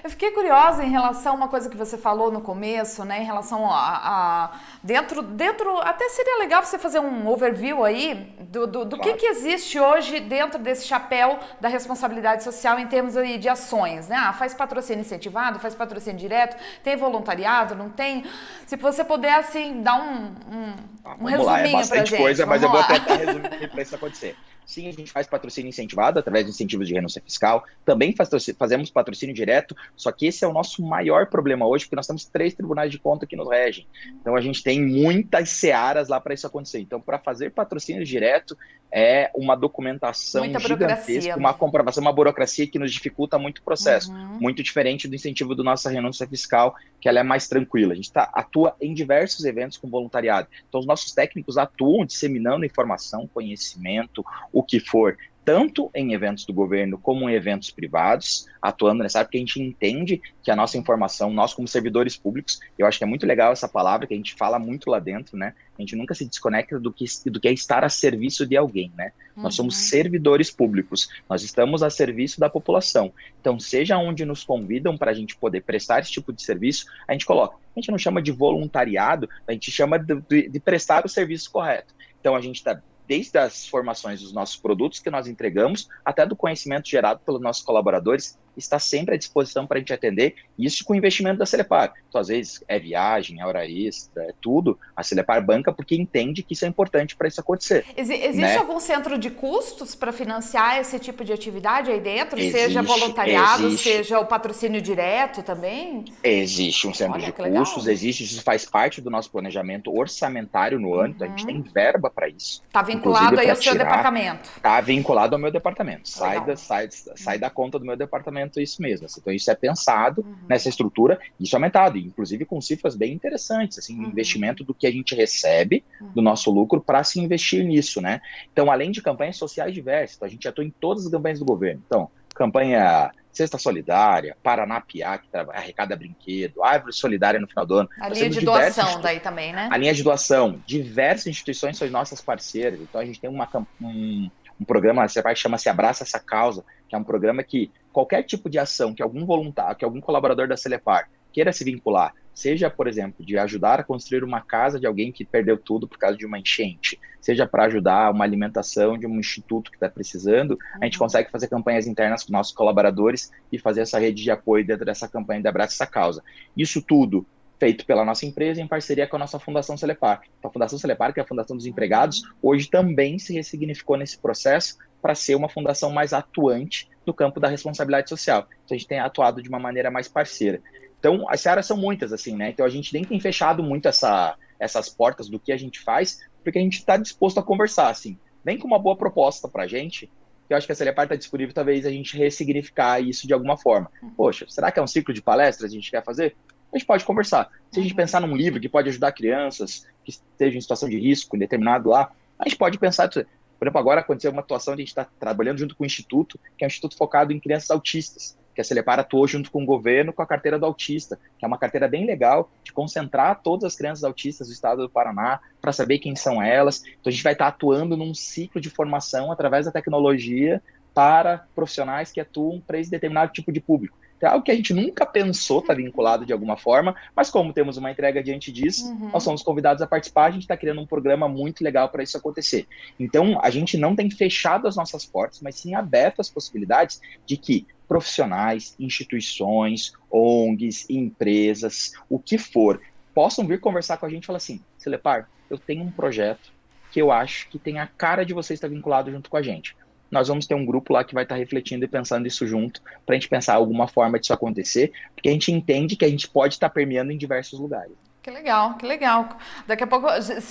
Eu fiquei curiosa em relação a uma coisa que você falou no começo, né? Em relação a dentro, até seria legal você fazer um overview aí do claro. que existe hoje dentro desse chapéu da responsabilidade social em termos aí de ações, né? Faz patrocínio incentivado, faz patrocínio direto, tem voluntariado, não tem? Se você puder, assim, dar um resuminho pra gente. É bastante coisa, mas eu vou tentar resumir para isso acontecer. Sim, a gente faz patrocínio incentivado através de incentivos de renúncia fiscal. Também fazemos patrocínio direto, só que esse é o nosso maior problema hoje, porque nós temos 3 tribunais de conta que nos regem. Então, a gente tem muitas searas lá para isso acontecer. Então, para fazer patrocínio direto, é uma documentação gigantesca, uma comprovação, uma burocracia que nos dificulta muito o processo. Muito diferente do incentivo da nossa renúncia fiscal, que ela é mais tranquila. A gente atua em diversos eventos com voluntariado. Então, os nossos técnicos atuam disseminando informação, conhecimento, o que for, tanto em eventos do governo como em eventos privados, atuando nessa área, porque a gente entende que a nossa informação, nós como servidores públicos, eu acho que é muito legal essa palavra, que a gente fala muito lá dentro, né? A gente nunca se desconecta do que é estar a serviço de alguém, né? Nós somos servidores públicos, nós estamos a serviço da população. Então, seja onde nos convidam para a gente poder prestar esse tipo de serviço, a gente coloca. A gente não chama de voluntariado, a gente chama de prestar o serviço correto. Então, a gente está desde as formações dos nossos produtos que nós entregamos, até do conhecimento gerado pelos nossos colaboradores, está sempre à disposição para a gente atender, isso com o investimento da Celepar. Então, às vezes, é viagem, é hora extra, é tudo. A Celepar banca porque entende que isso é importante para isso acontecer. Existe algum centro de custos para financiar esse tipo de atividade aí dentro? Seja voluntariado, seja o patrocínio direto também? Existe um centro de custos, isso faz parte do nosso planejamento orçamentário no ano, então a gente tem verba para isso. Está vinculado aí ao seu departamento? Está vinculado ao meu departamento. Sai da conta do meu departamento, isso mesmo. Então, isso é pensado nessa estrutura, isso é aumentado, inclusive com cifras bem interessantes, assim, investimento do que a gente recebe do nosso lucro para se investir nisso, né? Então, além de campanhas sociais diversas, então, a gente atua em todas as campanhas do governo. Então, campanha Cesta Solidária, Paraná Piá, que arrecada brinquedo, Árvore Solidária no final do ano. A linha de doação daí também, né? A linha de doação. Diversas instituições são nossas parceiras. Então, a gente tem um programa que chama-se Abraça Essa Causa, que é um programa que qualquer tipo de ação que algum voluntário, que algum colaborador da Celepar queira se vincular, seja, por exemplo, de ajudar a construir uma casa de alguém que perdeu tudo por causa de uma enchente, seja para ajudar uma alimentação de um instituto que está precisando, a gente consegue fazer campanhas internas com nossos colaboradores e fazer essa rede de apoio dentro dessa campanha de Abraça Essa Causa. Isso tudo feito pela nossa empresa em parceria com a nossa Fundação Celepar. Então, a Fundação Celepar, que é a Fundação dos Empregados, hoje também se ressignificou nesse processo para ser uma fundação mais atuante no campo da responsabilidade social. Então, a gente tem atuado de uma maneira mais parceira. Então, as áreas são muitas, assim, né? Então, a gente nem tem fechado muito essas portas do que a gente faz, porque a gente está disposto a conversar, assim. Vem com uma boa proposta para a gente, que eu acho que a Celepar está disponível, talvez, a gente ressignificar isso de alguma forma. Poxa, será que é um ciclo de palestras que a gente quer fazer? A gente pode conversar. Se a gente pensar num livro que pode ajudar crianças que estejam em situação de risco, determinado lá, a gente pode pensar... Por exemplo, agora aconteceu uma atuação, a gente está trabalhando junto com o Instituto, que é um instituto focado em crianças autistas. porque a Celepar atuou junto com o governo com a carteira do autista, que é uma carteira bem legal de concentrar todas as crianças autistas do estado do Paraná para saber quem são elas. Então a gente vai estar atuando num ciclo de formação através da tecnologia para profissionais que atuam para esse determinado tipo de público. É algo que a gente nunca pensou estar vinculado de alguma forma, mas como temos uma entrega diante disso, nós somos convidados a participar, a gente está criando um programa muito legal para isso acontecer. Então, a gente não tem fechado as nossas portas, mas sim aberto as possibilidades de que profissionais, instituições, ONGs, empresas, o que for, possam vir conversar com a gente e falar assim, Celepar, eu tenho um projeto que eu acho que tem a cara de você estar vinculado junto com a gente. Nós vamos ter um grupo lá que vai estar refletindo e pensando isso junto, para a gente pensar alguma forma disso acontecer, porque a gente entende que a gente pode estar permeando em diversos lugares. Que legal, que legal. Daqui a pouco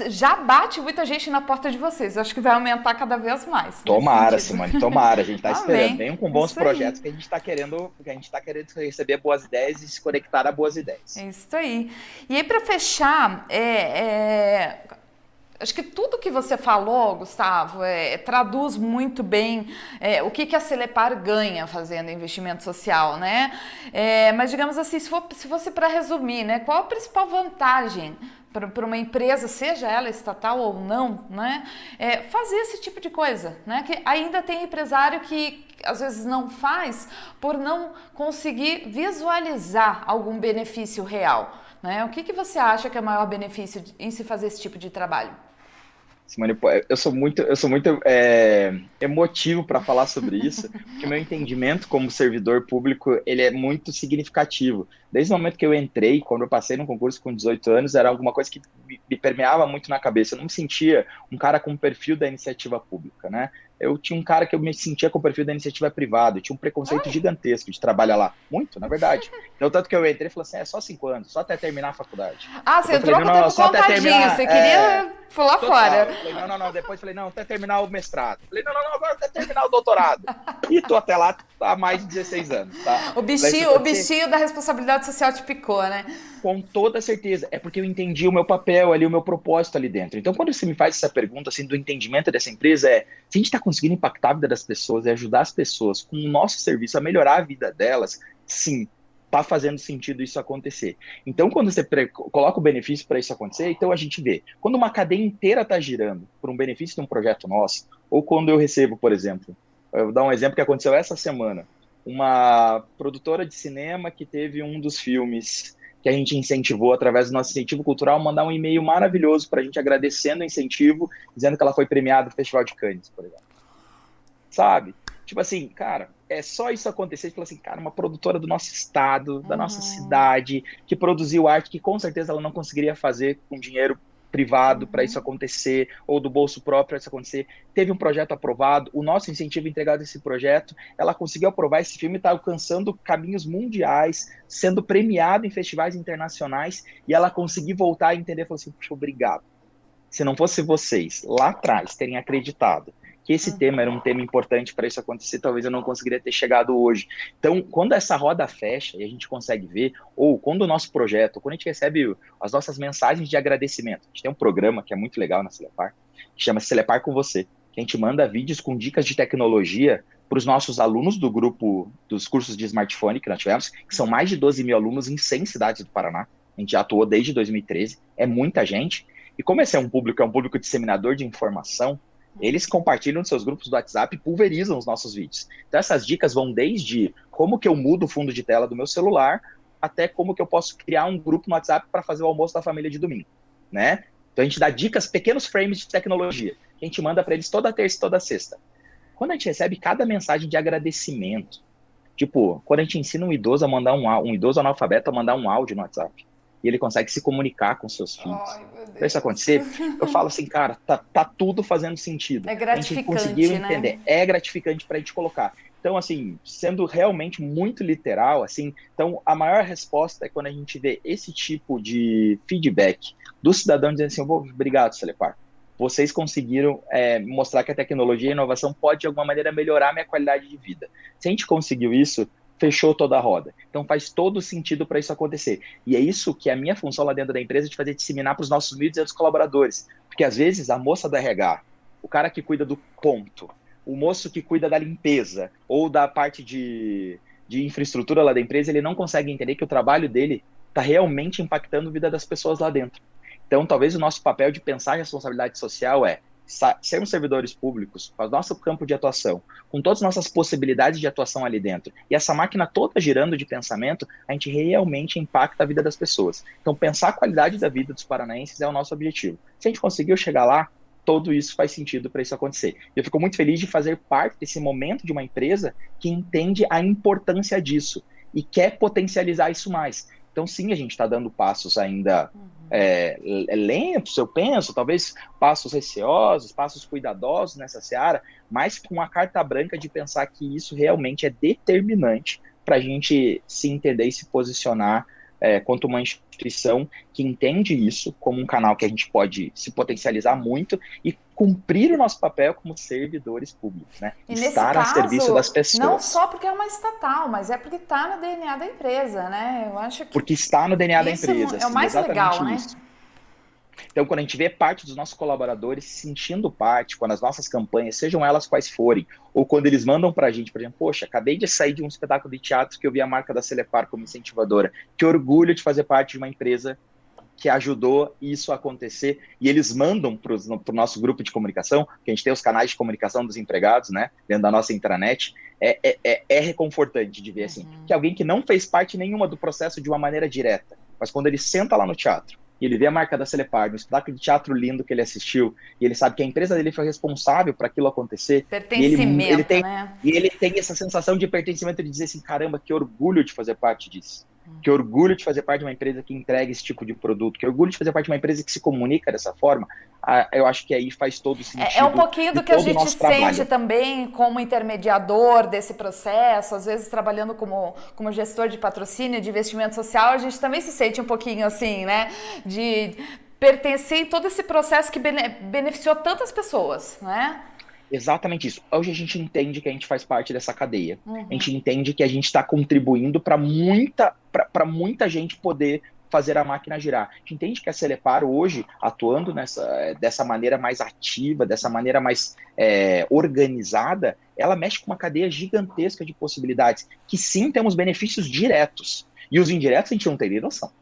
já bate muita gente na porta de vocês. Acho que vai aumentar cada vez mais. Tomara, Simone, tomara. A gente está esperando. Venham com bons isso projetos aí. que a gente está querendo receber boas ideias e se conectar a boas ideias. É isso aí. E aí, para fechar, acho que tudo que você falou, Gustavo, traduz muito bem o que a Celepar ganha fazendo investimento social, né? Mas digamos assim, se fosse para resumir, né? Qual a principal vantagem para uma empresa, seja ela estatal ou não, né? Fazer esse tipo de coisa, né? Que ainda tem empresário que às vezes não faz por não conseguir visualizar algum benefício real, né? O que você acha que é o maior benefício em se fazer esse tipo de trabalho? Simone, eu sou muito emotivo para falar sobre isso, porque meu entendimento como servidor público, ele é muito significativo. Desde o momento que eu entrei, quando eu passei no concurso com 18 anos, era alguma coisa que me permeava muito na cabeça. Eu não me sentia um cara com o perfil da iniciativa pública, né? Eu tinha um cara que eu me sentia com o perfil da iniciativa privada, eu tinha um preconceito gigantesco de trabalhar lá. Muito, na verdade. Então, tanto que eu entrei e falei assim, só 5 anos, só até terminar a faculdade. Ah, você entrou com o tempo contadinho, você queria pular fora. Eu falei, não, depois falei, não, até terminar o mestrado. Falei, não, agora até terminar o doutorado. E tô até lá há mais de 16 anos, tá? O bichinho da responsabilidade social te picou, né? Com toda certeza. É porque eu entendi o meu papel ali, o meu propósito ali dentro. Então, quando você me faz essa pergunta, assim, do entendimento dessa empresa, se a gente está conseguindo impactar a vida das pessoas e ajudar as pessoas com o nosso serviço a melhorar a vida delas, sim, está fazendo sentido isso acontecer. Então, quando você coloca o benefício para isso acontecer, então a gente vê. Quando uma cadeia inteira está girando por um benefício de um projeto nosso, ou quando eu recebo, por exemplo, eu vou dar um exemplo que aconteceu essa semana, uma produtora de cinema que teve um dos filmes que a gente incentivou através do nosso incentivo cultural, mandar um e-mail maravilhoso para a gente agradecendo o incentivo, dizendo que ela foi premiada no Festival de Cannes, por exemplo. Sabe? Tipo assim, cara, é só isso acontecer, tipo assim, cara, uma produtora do nosso estado, da nossa cidade, que produziu arte que com certeza ela não conseguiria fazer com dinheiro privado para isso acontecer, ou do bolso próprio para isso acontecer. Teve um projeto aprovado, o nosso incentivo entregado a esse projeto, ela conseguiu aprovar esse filme, está alcançando caminhos mundiais, sendo premiado em festivais internacionais, e ela conseguiu voltar a entender, falou assim, puxa, obrigado. Se não fosse vocês lá atrás terem acreditado que esse tema era um tema importante para isso acontecer, talvez eu não conseguiria ter chegado hoje. Então, quando essa roda fecha e a gente consegue ver, ou quando o nosso projeto, quando a gente recebe as nossas mensagens de agradecimento, a gente tem um programa que é muito legal na Celepar, que chama Celepar com Você, que a gente manda vídeos com dicas de tecnologia para os nossos alunos do grupo dos cursos de smartphone que nós tivemos, que são mais de 12 mil alunos em 100 cidades do Paraná. A gente já atuou desde 2013, é muita gente. E como esse é um público disseminador de informação, eles compartilham nos seus grupos do WhatsApp e pulverizam os nossos vídeos. Então essas dicas vão desde como que eu mudo o fundo de tela do meu celular, até como que eu posso criar um grupo no WhatsApp para fazer o almoço da família de domingo, né? Então a gente dá dicas, pequenos frames de tecnologia, que a gente manda para eles toda terça e toda sexta. Quando a gente recebe cada mensagem de agradecimento, tipo, quando a gente ensina um idoso a mandar um idoso analfabeto a mandar um áudio no WhatsApp, e ele consegue se comunicar com seus filhos. Para isso acontecer, eu falo assim, cara, tá tudo fazendo sentido. É gratificante, a gente conseguiu entender. Né? É gratificante para a gente colocar. Então, assim, sendo realmente muito literal, assim, então a maior resposta é quando a gente vê esse tipo de feedback do cidadão dizendo assim, obrigado, Celepar. Vocês conseguiram mostrar que a tecnologia e a inovação pode, de alguma maneira, melhorar a minha qualidade de vida. Se a gente conseguiu isso, fechou toda a roda. Então faz todo sentido para isso acontecer. E é isso que é a minha função lá dentro da empresa, de fazer disseminar para os nossos 1.200 colaboradores. Porque às vezes a moça da RH, o cara que cuida do ponto, o moço que cuida da limpeza, ou da parte de de infraestrutura lá da empresa, ele não consegue entender que o trabalho dele está realmente impactando a vida das pessoas lá dentro. Então, talvez o nosso papel de pensar em responsabilidade social é sermos servidores públicos, com o nosso campo de atuação, com todas as nossas possibilidades de atuação ali dentro, e essa máquina toda girando de pensamento, a gente realmente impacta a vida das pessoas. Então, pensar a qualidade da vida dos paranaenses é o nosso objetivo. Se a gente conseguiu chegar lá, tudo isso faz sentido para isso acontecer. Eu fico muito feliz de fazer parte desse momento de uma empresa que entende a importância disso e quer potencializar isso mais. Então, sim, a gente está dando passos ainda lentos, eu penso, talvez passos receosos, passos cuidadosos nessa seara, mas com a carta branca de pensar que isso realmente é determinante para a gente se entender e se posicionar quanto uma instituição que entende isso como um canal que a gente pode se potencializar muito e cumprir o nosso papel como servidores públicos, né? E estar nesse a serviço das caso, pessoas. não só porque é uma estatal, mas é porque está no DNA da empresa, né? Eu acho que porque está no DNA da isso empresa. é o mais legal, né? Isso. Então, quando a gente vê parte dos nossos colaboradores se sentindo parte, quando as nossas campanhas, sejam elas quais forem, ou quando eles mandam para a gente, por exemplo, poxa, acabei de sair de um espetáculo de teatro que eu vi a marca da Celepar como incentivadora, que orgulho de fazer parte de uma empresa que ajudou isso a acontecer, e eles mandam para o nosso grupo de comunicação, que a gente tem os canais de comunicação dos empregados, né, dentro da nossa intranet, é reconfortante de ver, assim, que alguém que não fez parte nenhuma do processo de uma maneira direta, mas quando ele senta lá no teatro, e ele vê a marca da Celepar, no espetáculo de teatro lindo que ele assistiu, e ele sabe que a empresa dele foi responsável para aquilo acontecer, pertencimento, e ele tem essa sensação de pertencimento de dizer assim, caramba, que orgulho de fazer parte disso. Que orgulho de fazer parte de uma empresa que entrega esse tipo de produto, que orgulho de fazer parte de uma empresa que se comunica dessa forma, eu acho que aí faz todo sentido. É um pouquinho do que a gente sente também como intermediador desse processo, às vezes trabalhando como gestor de patrocínio, de investimento social, a gente também se sente um pouquinho assim, né, de pertencer em todo esse processo que beneficiou tantas pessoas, né? Exatamente isso. Hoje a gente entende que a gente faz parte dessa cadeia. A gente entende que a gente está contribuindo para muita gente poder fazer a máquina girar. A gente entende que a Celepar hoje, atuando dessa maneira mais ativa, dessa maneira mais organizada, ela mexe com uma cadeia gigantesca de possibilidades, que sim temos benefícios diretos. E os indiretos a gente não tem nem noção.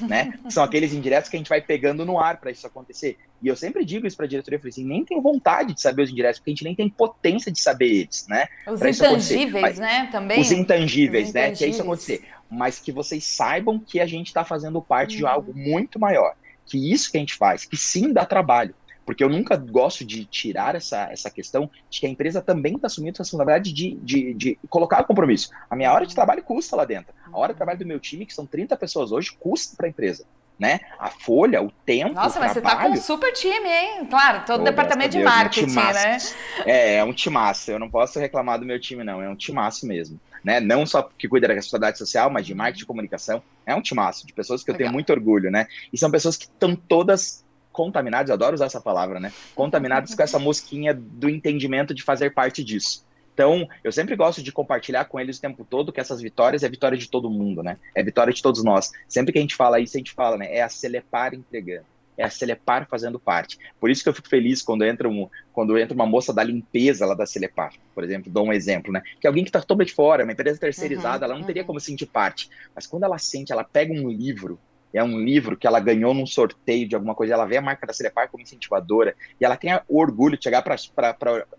Né? São aqueles indiretos que a gente vai pegando no ar para isso acontecer. E eu sempre digo isso para a diretoria, eu falei assim, nem tenho vontade de saber os indiretos, porque a gente nem tem potência de saber eles, né? Os intangíveis, né? Também. Os intangíveis, né? Que é isso acontecer. Mas que vocês saibam que a gente está fazendo parte de algo muito maior. Que isso que a gente faz, que sim dá trabalho. Porque eu nunca gosto de tirar essa questão de que a empresa também está assumindo a responsabilidade de colocar o compromisso. A minha hora de trabalho custa lá dentro. A hora de trabalho do meu time, que são 30 pessoas hoje, custa para a empresa. Né? A folha, o tempo, Nossa, o mas trabalho... você tá com um super time, hein? Claro, todo o departamento de marketing, né? É um timaço. Eu não posso reclamar do meu time, não. É um timaço mesmo. Né? Não só que cuida da responsabilidade social, mas de marketing e comunicação. É um timaço de pessoas que eu tenho muito orgulho, né? E são pessoas que estão todas contaminados, eu adoro usar essa palavra, né? Contaminados com essa mosquinha do entendimento de fazer parte disso. Então, eu sempre gosto de compartilhar com eles o tempo todo que essas vitórias é vitória de todo mundo, né? É vitória de todos nós. Sempre que a gente fala isso, a gente fala, né? É a Celepar entregando. É a Celepar fazendo parte. Por isso que eu fico feliz quando entra uma moça da limpeza lá da Celepar, por exemplo, dou um exemplo, né? Que é alguém que está toda de fora, uma empresa terceirizada, ela não teria como sentir parte. Mas quando ela sente, ela pega um livro, é um livro que ela ganhou num sorteio de alguma coisa, ela vê a marca da Celepar como incentivadora, e ela tem o orgulho de chegar para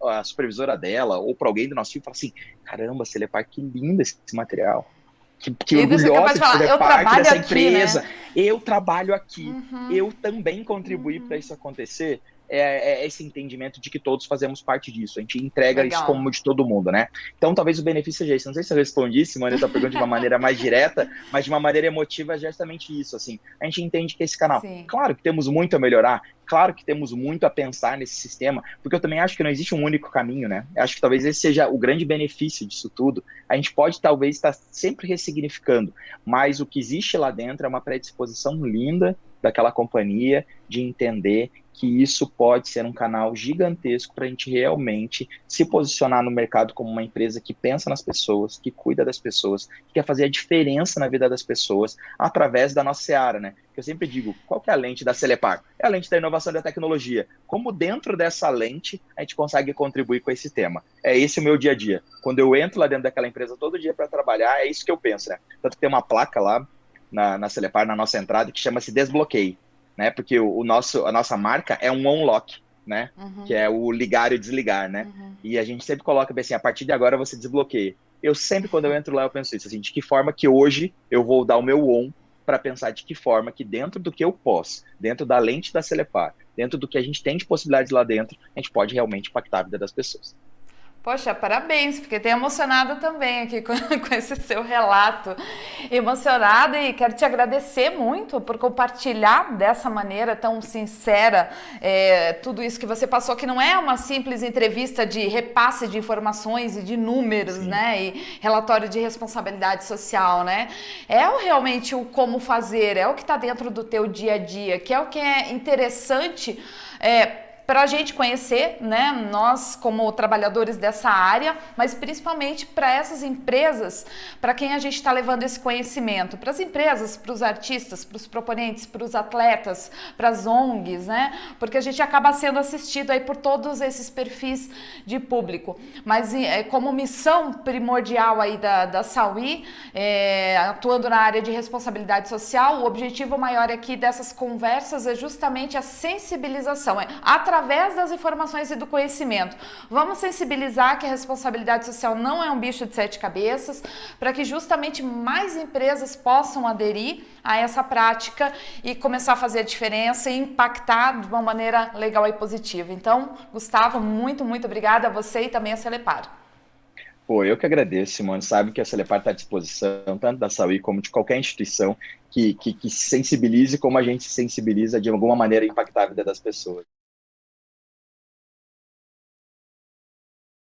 a supervisora dela, ou para alguém do nosso time, e falar assim, caramba, Celepar, que lindo esse material. Que orgulhosa de fazer parte dessa empresa. Né? Eu trabalho aqui. Eu também contribuí para isso acontecer. É esse entendimento de que todos fazemos parte disso. A gente entrega isso como de todo mundo, né? Então, talvez o benefício seja esse. Não sei se eu respondi, Simone, essa pergunta de uma maneira mais direta, mas de uma maneira emotiva é justamente isso, assim. A gente entende que esse canal, claro que temos muito a melhorar, claro que temos muito a pensar nesse sistema, porque eu também acho que não existe um único caminho, né? Eu acho que talvez esse seja o grande benefício disso tudo. A gente pode, talvez, estar sempre ressignificando, mas o que existe lá dentro é uma predisposição linda daquela companhia, de entender que isso pode ser um canal gigantesco para a gente realmente se posicionar no mercado como uma empresa que pensa nas pessoas, que cuida das pessoas, que quer fazer a diferença na vida das pessoas através da nossa seara, né? Eu sempre digo, qual que é a lente da Celepar? É a lente da inovação e da tecnologia. Como dentro dessa lente a gente consegue contribuir com esse tema? É esse o meu dia a dia. Quando eu entro lá dentro daquela empresa todo dia para trabalhar, é isso que eu penso, né? Tanto que tem uma placa lá na Celepar, na nossa entrada, que chama-se Desbloqueie, né? Porque a nossa marca é um on-lock, né? Que é o ligar e desligar, né? E a gente sempre coloca bem assim, a partir de agora você desbloqueia. Eu sempre, quando eu entro lá, eu penso isso, assim, de que forma que hoje eu vou dar o meu on para pensar de que forma que dentro do que eu posso, dentro da lente da Celepar, dentro do que a gente tem de possibilidades lá dentro, a gente pode realmente impactar a vida das pessoas. Poxa, parabéns, fiquei até emocionada também aqui com esse seu relato. Emocionada e quero te agradecer muito por compartilhar dessa maneira tão sincera tudo isso que você passou, que não é uma simples entrevista de repasse de informações e de números, Sim. né? E relatório de responsabilidade social, né? Realmente o como fazer, é o que está dentro do teu dia a dia, que é o que é interessante. Para a gente conhecer, né, nós como trabalhadores dessa área, mas principalmente para essas empresas, para quem a gente está levando esse conhecimento, para as empresas, para os artistas, para os proponentes, para os atletas, para as ONGs, né, porque a gente acaba sendo assistido aí por todos esses perfis de público, mas como missão primordial aí da Sauí, atuando na área de responsabilidade social, o objetivo maior aqui dessas conversas é justamente a sensibilização, através das informações e do conhecimento. Vamos sensibilizar que a responsabilidade social não é um bicho de 7 cabeças, para que justamente mais empresas possam aderir a essa prática e começar a fazer a diferença e impactar de uma maneira legal e positiva. Então, Gustavo, muito, muito obrigada a você e também a Celepar. Pô, eu que agradeço, Simone. Sabe que a Celepar está à disposição, tanto da Sauí como de qualquer instituição que se sensibilize como a gente se sensibiliza de alguma maneira a impactar a vida das pessoas.